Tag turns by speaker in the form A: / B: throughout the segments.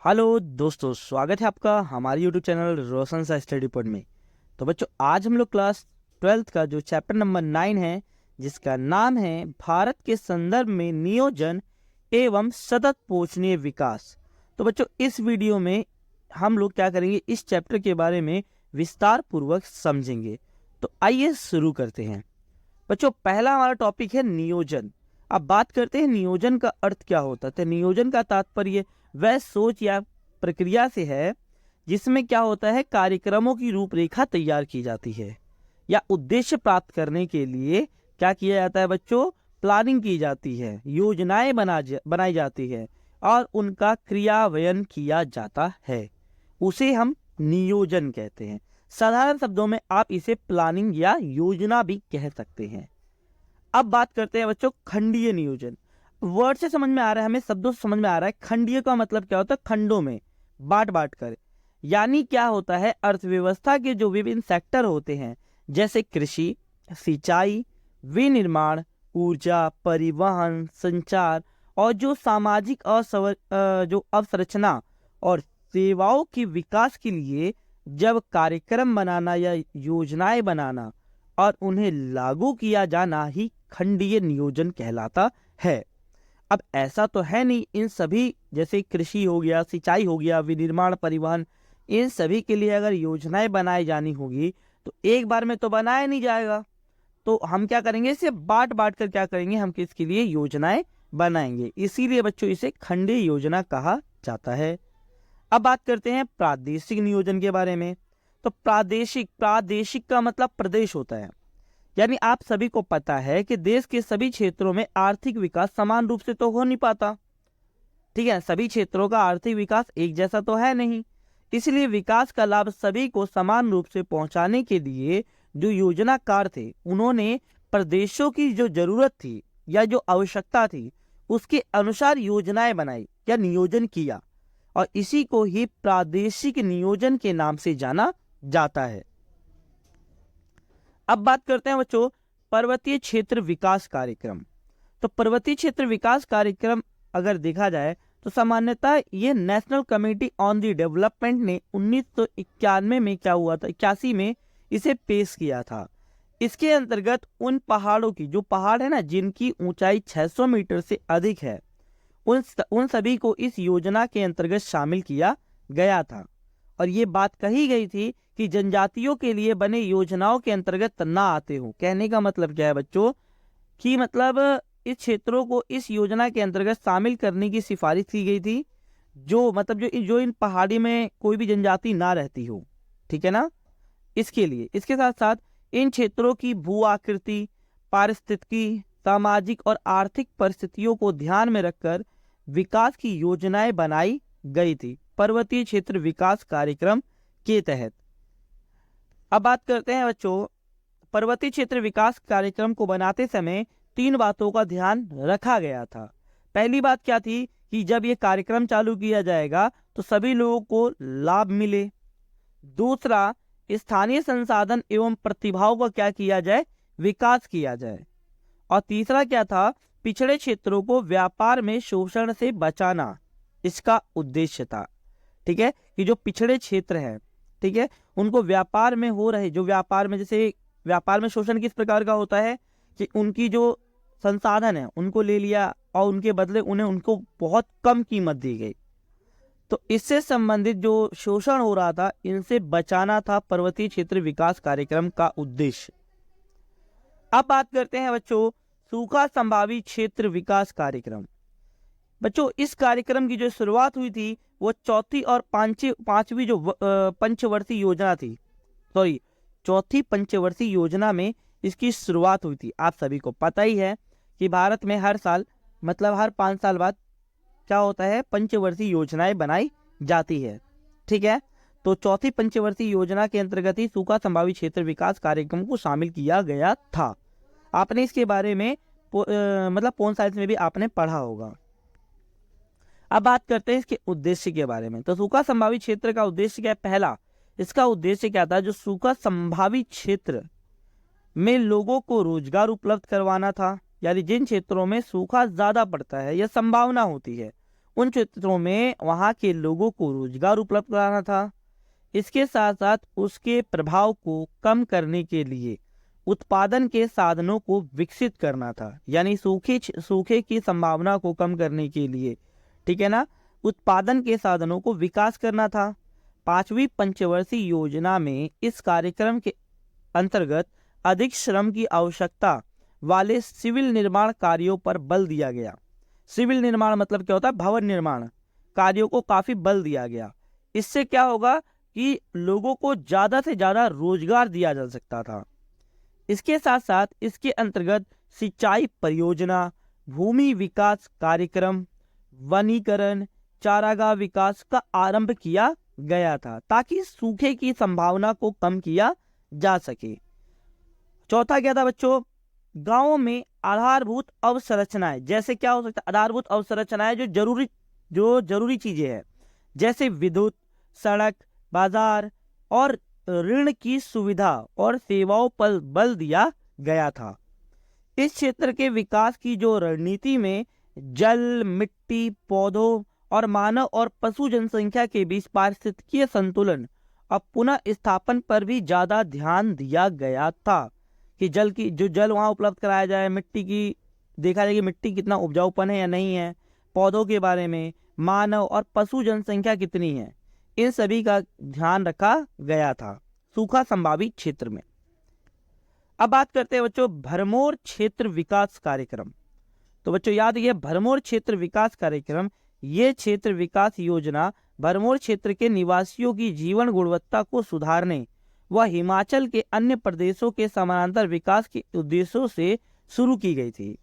A: Hello दोस्तों, स्वागत है आपका हमारे यूट्यूब चैनल रोशन सा स्टडी पॉइंट में। तो बच्चों, आज हम लोग क्लास 12th का जो चैप्टर नंबर 9 है, जिसका नाम है भारत के संदर्भ में नियोजन एवं सतत पोषणीय विकास। तो बच्चों, इस वीडियो में हम लोग क्या करेंगे, इस चैप्टर के बारे में विस्तार पूर्वक समझेंगे। तो आइए शुरू करते हैं। बच्चों, पहला हमारा टॉपिक है नियोजन। अब बात करते हैं नियोजन का अर्थ क्या होता है। तो नियोजन का तात्पर्य वह सोच या प्रक्रिया से है जिसमें क्या होता है, कार्यक्रमों की रूपरेखा तैयार की जाती है या उद्देश्य प्राप्त करने के लिए क्या किया जाता है बच्चों, प्लानिंग की जाती है, योजनाएं बनाई जाती है और उनका क्रियान्वयन किया जाता है। उसे हम नियोजन कहते हैं। साधारण शब्दों में आप इसे प्लानिंग या योजना भी कह सकते हैं। अब बात करते हैं बच्चों खंडीय नियोजन। वर्ड से समझ में आ रहा है, हमें शब्दों से समझ में आ रहा है। खंडीय का मतलब क्या होता है, खंडों में बांट बांट कर। यानी क्या होता है, अर्थव्यवस्था के जो विभिन्न सेक्टर होते हैं जैसे कृषि, सिंचाई, विनिर्माण, ऊर्जा, परिवहन, संचार और जो सामाजिक जो अवसंरचना और सेवाओं के विकास के लिए जब कार्यक्रम बनाना या योजनाएं बनाना और उन्हें लागू किया जाना ही खंडीय नियोजन कहलाता है। अब ऐसा तो है नहीं, इन सभी जैसे कृषि हो गया, सिंचाई हो गया, विनिर्माण, परिवहन, इन सभी के लिए अगर योजनाएं बनाई जानी होगी तो एक बार में तो बनाया नहीं जाएगा। तो हम क्या करेंगे, इसे बांट बांट कर क्या करेंगे, हम किसके लिए योजनाएं बनाएंगे। इसीलिए बच्चों इसे खंडीय योजना कहा जाता है। अब बात करते हैं प्रादेशिक नियोजन के बारे में। तो प्रादेशिक का मतलब प्रदेश होता है। यानी आप सभी को पता है कि देश के सभी क्षेत्रों में आर्थिक विकास समान रूप से तो हो नहीं पाता। ठीक है, सभी क्षेत्रों का आर्थिक विकास एक जैसा तो है नहीं। इसलिए विकास का लाभ सभी को समान रूप से पहुंचाने के लिए जो योजनाकार थे, उन्होंने प्रदेशों की जो जरूरत थी या जो आवश्यकता थी उसके अनुसार योजनाएं बनाई या नियोजन किया, और इसी को ही प्रादेशिक नियोजन के नाम से जाना जाता है। अब बात करते हैं बच्चों पर्वतीय क्षेत्र विकास कार्यक्रम। तो पर्वतीय क्षेत्र विकास कार्यक्रम अगर देखा जाए तो सामान्यतः ये national committee on the development ने 1991 में क्या हुआ था, 81 में इसे पेश किया था। इसके अंतर्गत उन पहाड़ों की, जो पहाड़ है ना जिनकी ऊंचाई 600 मीटर से अधिक है, उन सभी को इस योजना के अंतर्गत शामिल किया गया था। और ये बात कही गई थी कि जनजातियों के लिए बने योजनाओं के अंतर्गत ना आते हो। कहने का मतलब क्या है बच्चों, कि मतलब इस क्षेत्रों को इस योजना के अंतर्गत शामिल करने की सिफारिश की गई थी, जो मतलब जो इन पहाड़ी में कोई भी जनजाति ना रहती हो। ठीक है ना, इसके लिए। इसके साथ साथ इन क्षेत्रों की भू आकृति, पारिस्थितिकी, सामाजिक और आर्थिक परिस्थितियों को ध्यान में रखकर विकास की योजनाएं बनाई गई थी पर्वतीय क्षेत्र विकास कार्यक्रम के तहत। अब बात करते हैं बच्चों, पर्वतीय क्षेत्र विकास कार्यक्रम को बनाते समय 3 बातों का ध्यान रखा गया था। पहली बात क्या थी कि जब ये कार्यक्रम चालू किया जाएगा तो सभी लोगों को लाभ मिले। दूसरा, स्थानीय संसाधन एवं प्रतिभाओं का क्या किया जाए, विकास किया जाए। और तीसरा क्या था, पिछड़े क्षेत्रों को व्यापार में शोषण से बचाना इसका उद्देश्य था। ठीक है, कि जो पिछड़े क्षेत्र हैं, ठीक है, उनको व्यापार में हो रहे, जो व्यापार में, जैसे व्यापार में शोषण किस प्रकार का होता है कि उनकी जो संसाधन है उनको ले लिया और उनके बदले उनको बहुत कम कीमत दी गई। तो इससे संबंधित जो शोषण हो रहा था, इनसे बचाना था पर्वतीय क्षेत्र विकास कार्यक्रम का उद्देश्य। अब बात करते हैं बच्चों सूखा संभावित क्षेत्र विकास कार्यक्रम। बच्चों, इस कार्यक्रम की जो शुरुआत हुई थी वो चौथी और पांचवी जो पंचवर्षीय योजना थी, चौथी पंचवर्षीय योजना में इसकी शुरुआत हुई थी। आप सभी को पता ही है कि भारत में हर साल, मतलब हर 5 साल बाद क्या होता है, पंचवर्षीय योजनाएं बनाई जाती है। ठीक है, तो चौथी पंचवर्षीय योजना के अंतर्गत ही सूखा संभावित क्षेत्र विकास कार्यक्रम को शामिल किया गया था। आपने इसके बारे में मतलब पोन साइंस में भी आपने पढ़ा होगा। अब बात करते हैं इसके उद्देश्य के बारे में। तो सूखा संभावित क्षेत्र का उद्देश्य क्या है, पहला इसका उद्देश्य क्या था, जो सूखा संभावित क्षेत्र में लोगों को रोजगार उपलब्ध करवाना था। यानी जिन क्षेत्रों में सूखा ज्यादा पड़ता है या संभावना होती है उन क्षेत्रों में वहाँ के लोगों को रोजगार उपलब्ध कराना था। इसके साथ साथ उसके प्रभाव को कम करने के लिए उत्पादन के साधनों को विकसित करना था, यानी सूखे की संभावना को कम करने के लिए, ठीक है ना, उत्पादन के साधनों को विकास करना था। 5वीं पंचवर्षीय योजना में इस कार्यक्रम के अंतर्गत अधिक श्रम की आवश्यकता वाले सिविल निर्माण कार्यों पर बल दिया गया। सिविल निर्माण मतलब क्या होता है, भवन निर्माण कार्यों को काफी बल दिया गया। इससे क्या होगा कि लोगों को ज्यादा से ज्यादा रोजगार दिया जा सकता था। इसके साथ साथ इसके अंतर्गत सिंचाई परियोजना, भूमि विकास कार्यक्रम, वनीकरण, चारागाह विकास का आरंभ किया गया था ताकि सूखे की संभावना को कम किया जा सके। चौथा क्या था बच्चों, गांवों में आधारभूत अवसंरचनाएं, जैसे क्या हो सकता है, आधारभूत अवसंरचनाएं जो जरूरी चीजें हैं, जैसे विद्युत, सड़क, बाजार और ऋण की सुविधा और सेवाओं पर बल दिया गया था। इस क्षेत्र के विकास की जो रणनीति में जल, मिट्टी, पौधों और मानव और पशु जनसंख्या के बीच पारिस्थितिकीय संतुलन और पुनः स्थापन पर भी ज्यादा ध्यान दिया गया था कि जल वहां उपलब्ध कराया जाए, मिट्टी की देखा जाए कि मिट्टी कितना उपजाऊपन है या नहीं है, पौधों के बारे में, मानव और पशु जनसंख्या कितनी है, इन सभी का ध्यान रखा गया था सूखा संभावित क्षेत्र में। अब बात करते हैं बच्चों भरमौर क्षेत्र विकास कार्यक्रम। तो बच्चों याद रखिए, भरमौर क्षेत्र विकास कार्यक्रम, ये क्षेत्र विकास योजना भरमौर क्षेत्र के निवासियों की जीवन गुणवत्ता को सुधारने व हिमाचल के अन्य प्रदेशों के समानांतर विकास के उद्देश्यों से शुरू की गई थी,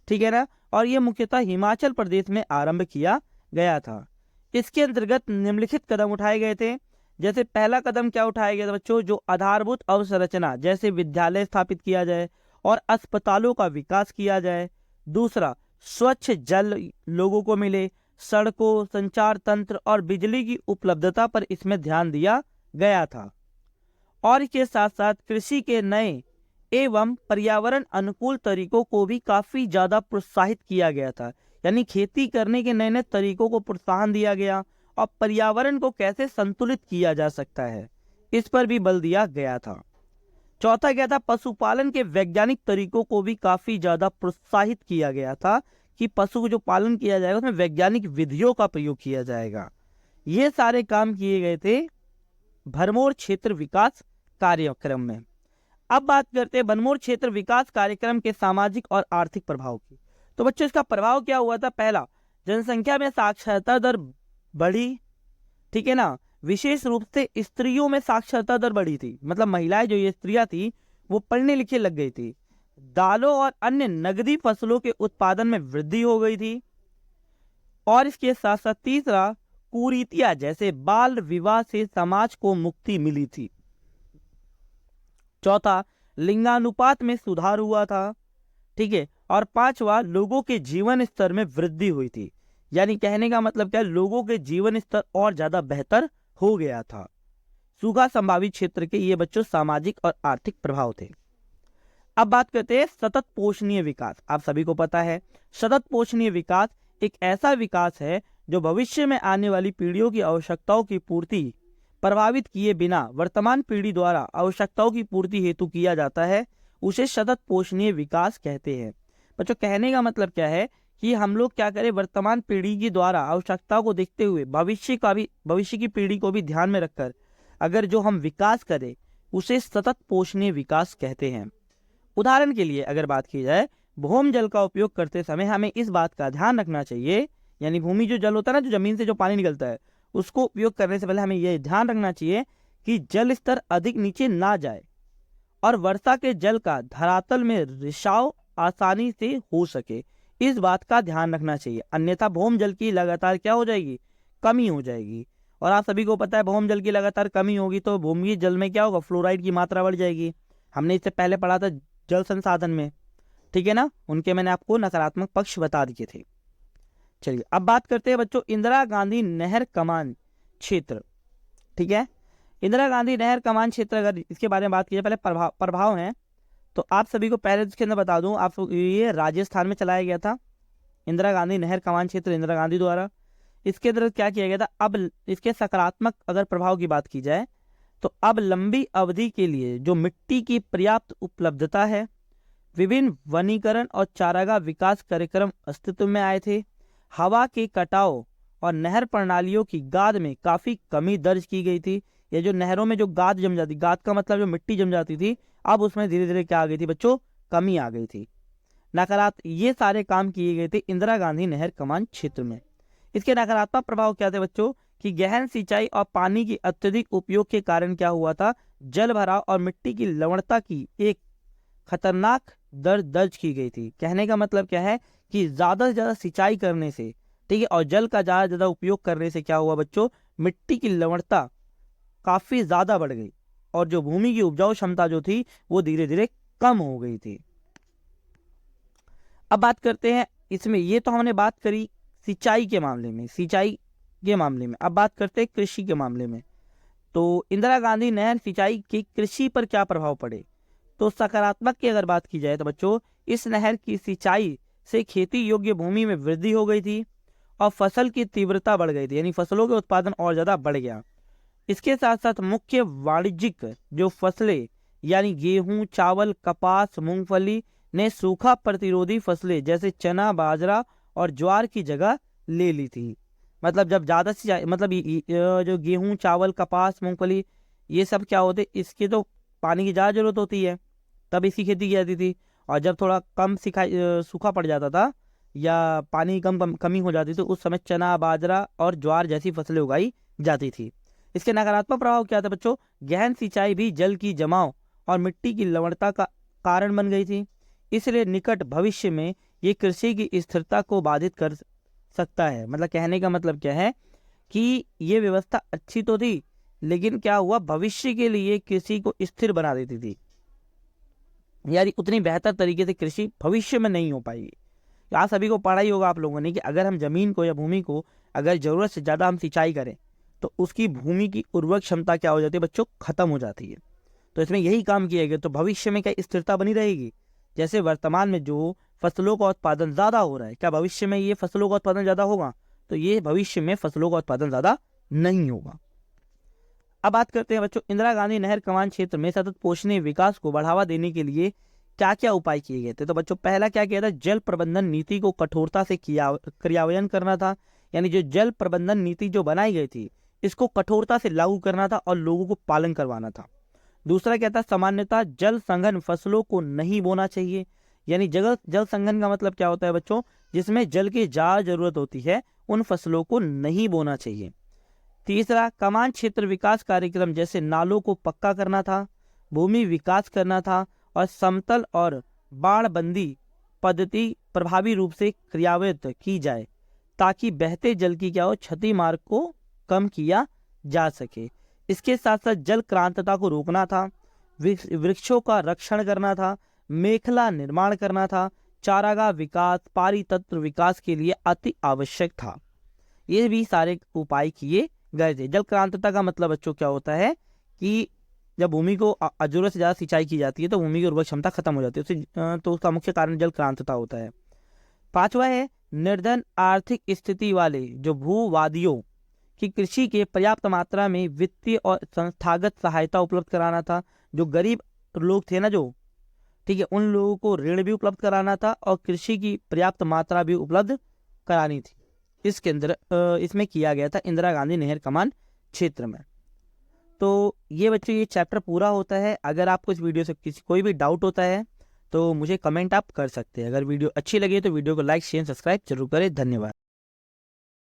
A: ठीक है ना, और ये मुख्यतः हिमाचल प्रदेश में आरंभ किया गया था। इसके अंतर्गत निम्नलिखित कदम उठाए गए थे। जैसे पहला कदम क्या उठाया गया था बच्चों, जो आधारभूत अवसंरचना जैसे विद्यालय स्थापित किया जाए और अस्पतालों का विकास किया जाए। दूसरा, स्वच्छ जल लोगों को मिले, सड़कों, संचार तंत्र और बिजली की उपलब्धता पर इसमें ध्यान दिया गया था। और इसके साथ साथ कृषि के नए एवं पर्यावरण अनुकूल तरीकों को भी काफी ज्यादा प्रोत्साहित किया गया था, यानी खेती करने के नए नए तरीकों को प्रोत्साहन दिया गया और पर्यावरण को कैसे संतुलित किया जा सकता है इस पर भी बल दिया गया था। चौथा क्या था, पशुपालन के वैज्ञानिक तरीकों को भी काफी ज्यादा प्रोत्साहित किया गया था कि पशु को जो पालन किया जाएगा उसमें वैज्ञानिक विधियों का प्रयोग किया जाएगा। ये सारे काम किए गए थे भरमौर क्षेत्र विकास कार्यक्रम में। अब बात करते हैं भरमौर क्षेत्र विकास कार्यक्रम के सामाजिक और आर्थिक प्रभाव की। तो बच्चों इसका प्रभाव क्या हुआ था, पहला, जनसंख्या में साक्षरता दर बढ़ी, ठीक है ना, विशेष रूप से स्त्रियों में साक्षरता दर बढ़ी थी, मतलब महिलाएं जो ये स्त्रियां थी वो पढ़ने लिखे लग गई थी। दालों और अन्य नगदी फसलों के उत्पादन में वृद्धि हो गई थी। और इसके साथ साथ तीसरा, कुरीतियां जैसे बाल विवाह से समाज को मुक्ति मिली थी। चौथा, लिंगानुपात में सुधार हुआ था, ठीक है। और पांचवा, लोगों के जीवन स्तर में वृद्धि हुई थी, यानी कहने का मतलब क्या, लोगों के जीवन स्तर और ज्यादा बेहतर हो गया था। सूखा संभावित क्षेत्र के ये बच्चों सामाजिक और आर्थिक प्रभाव थे। अब बात करते हैं सतत पोषणीय विकास। आप सभी को पता है सतत पोषणीय विकास एक ऐसा विकास है जो भविष्य में आने वाली पीढ़ियों की आवश्यकताओं की पूर्ति प्रभावित किए बिना वर्तमान पीढ़ी द्वारा आवश्यकताओं की पूर्ति हेतु किया जाता है, उसे सतत पोषणीय विकास कहते हैं। बच्चों कहने का मतलब क्या है कि हम लोग क्या करें, वर्तमान पीढ़ी के द्वारा आवश्यकताओं को देखते हुए भविष्य की पीढ़ी को भी ध्यान में रखकर अगर जो हम विकास करें उसे सतत पोषणीय विकास कहते हैं। उदाहरण के लिए अगर बात की जाए, भूमि जल का उपयोग करते समय हमें इस बात का ध्यान रखना चाहिए, यानी भूमि जो जल होता है ना, जो जमीन से जो पानी निकलता है, उसको उपयोग करने से पहले हमें यह ध्यान रखना चाहिए कि जल स्तर अधिक नीचे ना जाए और वर्षा के जल का धरातल में रिसाव आसानी से हो सके, इस बात का ध्यान रखना चाहिए। अन्यथा भूमि जल की लगातार क्या हो जाएगी, कमी हो जाएगी। और आप सभी को पता है भूमि जल की लगातार कमी होगी तो भूमि जल में क्या होगा, फ्लोराइड की मात्रा बढ़ जाएगी। हमने इससे पहले पढ़ा था जल संसाधन में, ठीक है ना, उनके मैंने आपको नकारात्मक पक्ष बता दिए थे। चलिए अब बात करते हैं बच्चों इंदिरा गांधी नहर कमान क्षेत्र, ठीक है। इंदिरा गांधी नहर कमान क्षेत्र, अगर इसके बारे में बात की जाए, पहले प्रभाव हैं तो आप सभी को पहले इसके अंदर बता दूं, आप ये राजस्थान में चलाया गया था इंदिरा गांधी नहर कमान क्षेत्र, इंदिरा गांधी द्वारा। इसके अंदर क्या किया गया था, अब इसके सकारात्मक अगर प्रभाव की बात की जाए तो अब लंबी अवधि के लिए जो मिट्टी की पर्याप्त उपलब्धता है, विभिन्न वनीकरण और चारागाह विकास कार्यक्रम अस्तित्व में आए थे, हवा के कटाव और नहर प्रणालियों की गाद में काफी कमी दर्ज की गई थी। ये जो नहरों में जो गाद जम जाती, गाद का मतलब जो मिट्टी जम जाती थी, अब उसमें धीरे धीरे क्या आ गई थी बच्चों, कमी आ गई थी। नकारात्मक ये सारे काम किए गए थे इंदिरा गांधी नहर कमान क्षेत्र में। इसके नकारात्मक प्रभाव क्या थे बच्चों, कि गहन सिंचाई और पानी की अत्यधिक उपयोग के कारण क्या हुआ था, जल भराव और मिट्टी की लवणता की एक खतरनाक दर दर्ज की गई थी। कहने का मतलब क्या है कि ज्यादा से ज्यादा सिंचाई करने से, ठीक है, और जल का ज्यादा से ज्यादा उपयोग करने से क्या हुआ बच्चों, मिट्टी की लवणता काफी ज्यादा बढ़ गई और जो भूमि की उपजाऊ क्षमता जो थी वो धीरे धीरे कम हो गई थी। अब बात करते हैं इसमें, ये तो हमने बात करी सिंचाई के मामले में, सिंचाई के मामले में। अब बात करते हैं कृषि के मामले में। तो इंदिरा गांधी नहर सिंचाई के कृषि पर क्या प्रभाव पड़े, तो सकारात्मक की अगर बात की जाए तो बच्चों, इस नहर की सिंचाई से खेती योग्य भूमि में वृद्धि हो गई थी और फसल की तीव्रता बढ़ गई थी, यानी फसलों के उत्पादन और ज्यादा बढ़ गया। इसके साथ साथ मुख्य वाणिज्यिक जो फसलें यानी गेहूं, चावल, कपास, मूंगफली ने सूखा प्रतिरोधी फसलें जैसे चना, बाजरा और ज्वार की जगह ले ली थी। मतलब जब ज्यादा से मतलब जो गेहूं, चावल, कपास, मूंगफली ये सब क्या होते, इसके तो पानी की ज्यादा जरूरत होती है, तब इसकी खेती की जाती थी। और जब थोड़ा कम सूखा पड़ जाता था या पानी की कमी हो जाती थी, उस समय चना, बाजरा और ज्वार जैसी फसलें उगाई जाती थी। इसके नकारात्मक प्रभाव क्या था बच्चों, गहन सिंचाई भी जल की जमाव और मिट्टी की लवणता का कारण बन गई थी। इसलिए निकट भविष्य में ये कृषि की स्थिरता को बाधित कर सकता है। मतलब कहने का मतलब क्या है कि ये व्यवस्था अच्छी तो थी, लेकिन क्या हुआ, भविष्य के लिए कृषि को स्थिर बना देती थी, यानी उतनी बेहतर तरीके से कृषि भविष्य में नहीं हो पाएगी। यहाँ सभी को पढ़ा ही होगा आप लोगों ने कि अगर हम जमीन को या भूमि को अगर जरूरत से ज्यादा हम सिंचाई करें तो उसकी भूमि की उर्वरक क्षमता क्या हो जाती है बच्चों, खत्म हो जाती है। तो इसमें यही काम किया गया, तो भविष्य में क्या स्थिरता बनी रहेगी। जैसे वर्तमान में जो फसलों का उत्पादन ज्यादा हो रहा है, क्या भविष्य में ये फसलों का उत्पादन ज्यादा होगा, तो ये भविष्य में फसलों का उत्पादन ज्यादा नहीं होगा। अब बात करते हैं बच्चों, इंदिरा गांधी नहर कमान क्षेत्र में सतत पोषणीय विकास को बढ़ावा देने के लिए क्या क्या उपाय किए गए थे। तो बच्चों पहला क्या किया था, जल प्रबंधन नीति को कठोरता से क्रियान्वयन करना था, यानी जो जल प्रबंधन नीति जो बनाई गई थी इसको कठोरता से लागू करना था और लोगों को पालन करवाना था। दूसरा क्या था, सामान्यतः जल संघन फसलों को नहीं बोना चाहिए, यानी जल संघन का मतलब क्या होता है बच्चों, जिसमें जल की ज्यादा जरूरत होती है उन फसलों को नहीं बोना चाहिए। तीसरा, कमान क्षेत्र विकास कार्यक्रम जैसे नालों को पक्का करना था, भूमि विकास करना था और समतल और बाढ़बंदी पद्धति प्रभावी रूप से क्रियान्वित की जाए ताकि बहते जल की क्या हो, क्षति मार्ग को कम किया जा सके। इसके साथ साथ जल क्रांतता को रोकना था, वृक्षों का रक्षण करना था, मेखला निर्माण करना था, चारागाह विकास पारितंत्र विकास के लिए अति आवश्यक था। ये भी सारे उपाय किए गए थे। जल क्रांतता का मतलब बच्चों क्या होता है कि जब भूमि को जरूरत से ज्यादा सिंचाई की जाती है तो भूमि की उर्वरक क्षमता खत्म हो जाती है, तो उसका मुख्य कारण जल क्रांतता होता है। पांचवा है, निर्धन आर्थिक स्थिति वाले जो भूवादियों की कृषि के पर्याप्त मात्रा में वित्तीय और संस्थागत सहायता उपलब्ध कराना था। जो गरीब लोग थे ना, जो ठीक है, उन लोगों को ऋण भी उपलब्ध कराना था और कृषि की पर्याप्त मात्रा भी उपलब्ध करानी थी। इसके अंदर इसमें किया गया था इंदिरा गांधी नहर कमान क्षेत्र में। तो ये बच्चों ये चैप्टर पूरा होता है। अगर आपको इस वीडियो से कोई भी डाउट होता है तो मुझे कमेंट आप कर सकते हैं। अगर वीडियो अच्छी लगी तो वीडियो को लाइक शेयर सब्सक्राइब जरूर करें। धन्यवाद।